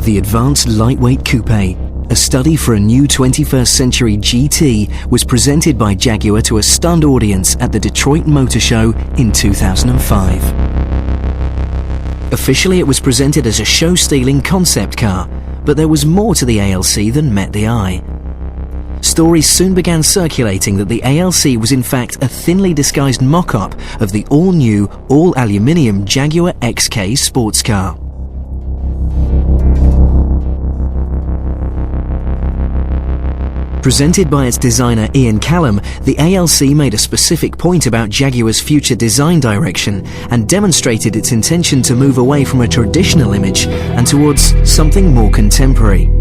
The Advanced Lightweight Coupe, a study for a new 21st century GT, was presented by Jaguar to a stunned audience at the Detroit Motor Show in 2005. Officially, it was presented as a show-stealing concept car, but there was more to the ALC than met the eye. Stories soon began circulating that the ALC was in fact a thinly disguised mock-up of the all-new, all-aluminium Jaguar XK sports car. Presented by its designer Ian Callum, the ALC made a specific point about Jaguar's future design direction and demonstrated its intention to move away from a traditional image and towards something more contemporary.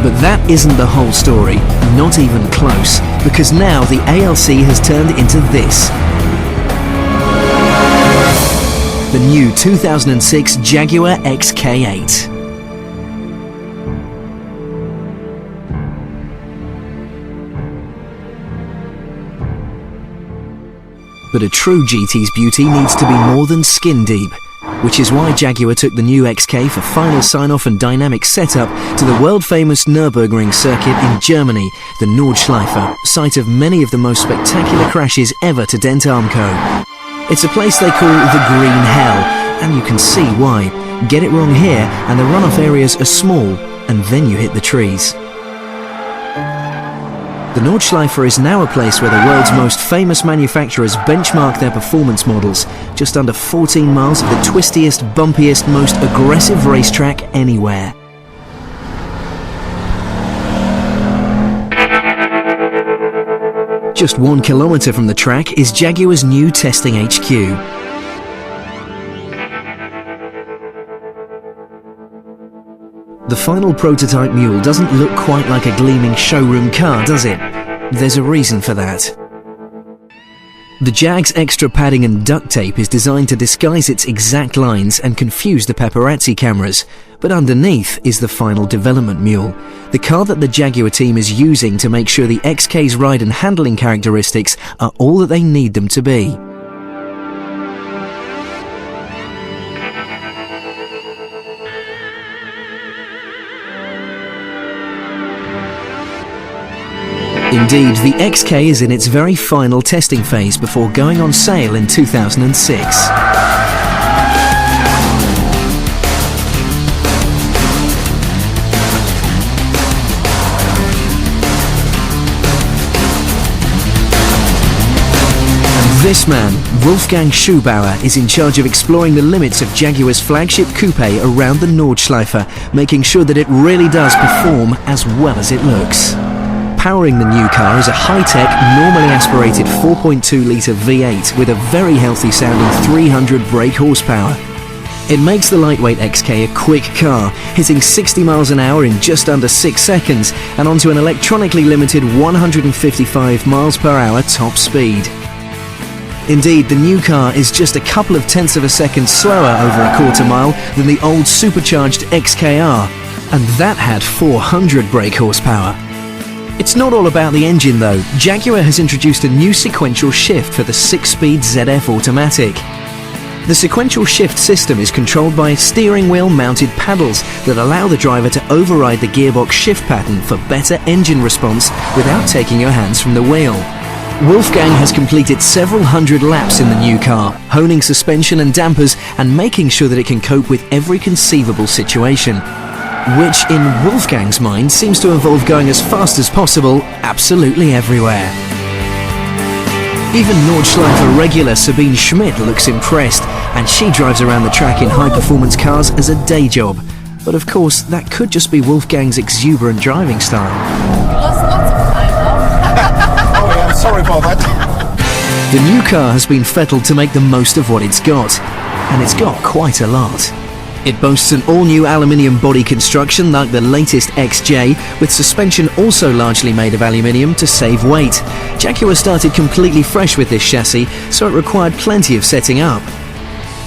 But that isn't the whole story, not even close, because now the ALC has turned into this. The new 2006 Jaguar XK8. But a true GT's beauty needs to be more than skin deep, which is why Jaguar took the new XK for final sign-off and dynamic setup to the world-famous Nürburgring circuit in Germany, the Nordschleife, site of many of the most spectacular crashes ever to dent Armco. It's a place they call the Green Hell, and you can see why. Get it wrong here, and the runoff areas are small, and then you hit the trees. The Nordschleife is now a place where the world's most famous manufacturers benchmark their performance models, just under 14 miles of the twistiest, bumpiest, most aggressive racetrack anywhere. Just 1 kilometre from the track is Jaguar's new testing HQ. The final prototype mule doesn't look quite like a gleaming showroom car, does it? There's a reason for that. The Jag's extra padding and duct tape is designed to disguise its exact lines and confuse the paparazzi cameras, but underneath is the final development mule, the car that the Jaguar team is using to make sure the XK's ride and handling characteristics are all that they need them to be. Indeed, the XK is in its very final testing phase before going on sale in 2006. And this man, Wolfgang Schubauer, is in charge of exploring the limits of Jaguar's flagship coupe around the Nordschleife, making sure that it really does perform as well as it looks. Powering the new car is a high-tech, normally aspirated 4.2-litre V8 with a very healthy sounding 300 brake horsepower. It makes the lightweight XK a quick car, hitting 60 miles an hour in just under 6 seconds and onto an electronically limited 155 miles per hour top speed. Indeed, the new car is just a couple of tenths of a second slower over a quarter mile than the old supercharged XKR, and that had 400 brake horsepower. It's not all about the engine though. Jaguar has introduced a new sequential shift for the 6-speed ZF automatic. The sequential shift system is controlled by steering wheel mounted paddles that allow the driver to override the gearbox shift pattern for better engine response without taking your hands from the wheel. Wolfgang has completed several hundred laps in the new car, honing suspension and dampers and making sure that it can cope with every conceivable situation, which in Wolfgang's mind seems to involve going as fast as possible absolutely everywhere. Even Nordschleife regular Sabine Schmidt looks impressed, and she drives around the track in high-performance cars as a day job. But of course, that could just be Wolfgang's exuberant driving style. Lost lots of time though. Oh yeah, I'm sorry about that. The new car has been fettled to make the most of what it's got, and it's got quite a lot. It boasts an all-new aluminium body construction like the latest XJ, with suspension also largely made of aluminium to save weight. Jaguar started completely fresh with this chassis, so it required plenty of setting up.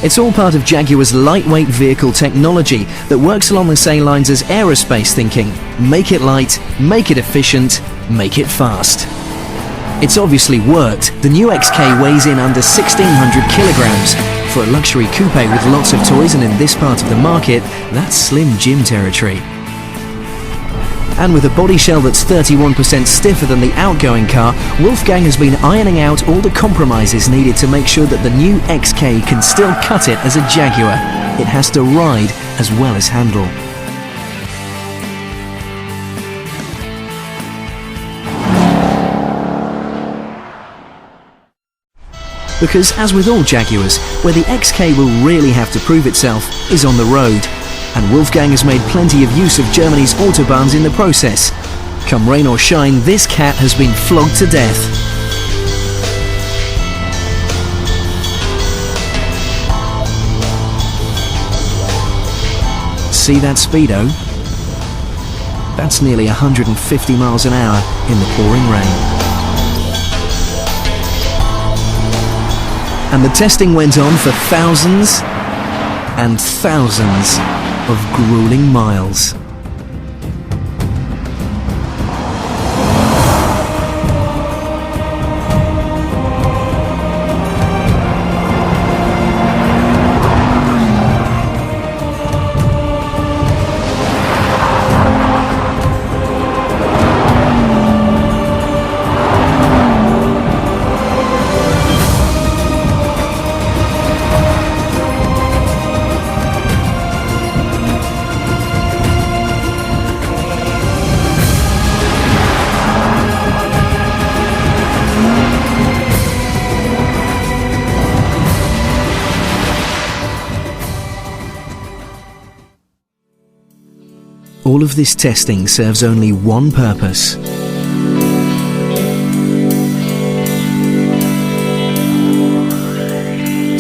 It's all part of Jaguar's lightweight vehicle technology that works along the same lines as aerospace thinking. Make it light, make it efficient, make it fast. It's obviously worked. The new XK weighs in under 1,600 kilograms. For a luxury coupe with lots of toys, and in this part of the market, that's slim gym territory. And with a body shell that's 31% stiffer than the outgoing car, Wolfgang has been ironing out all the compromises needed to make sure that the new XK can still cut it as a Jaguar. It has to ride as well as handle. Because as with all Jaguars, where the XK will really have to prove itself is on the road. And Wolfgang has made plenty of use of Germany's autobahns in the process. Come rain or shine, this cat has been flogged to death. See that speedo? That's nearly 150 miles an hour in the pouring rain. And the testing went on for thousands and thousands of grueling miles. All of this testing serves only one purpose.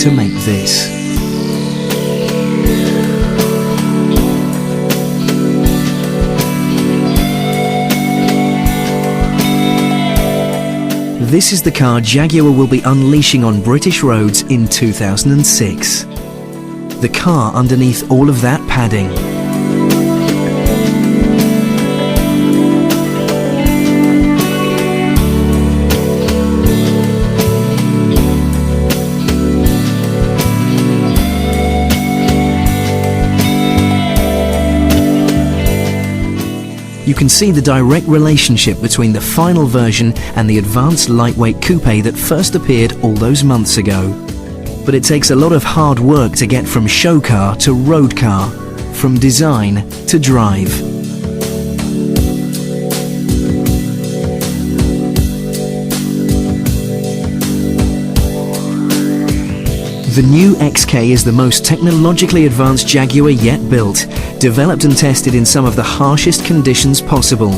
To make this. This is the car Jaguar will be unleashing on British roads in 2006. The car underneath all of that padding. You can see the direct relationship between the final version and the advanced lightweight coupe that first appeared all those months ago. But it takes a lot of hard work to get from show car to road car, from design to drive. The new XK is the most technologically advanced Jaguar yet built, developed and tested in some of the harshest conditions possible.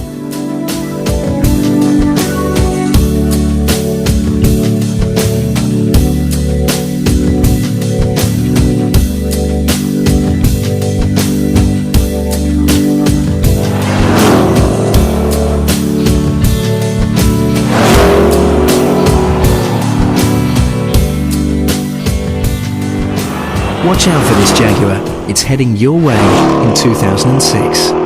Watch out for this Jaguar. It's heading your way in 2006.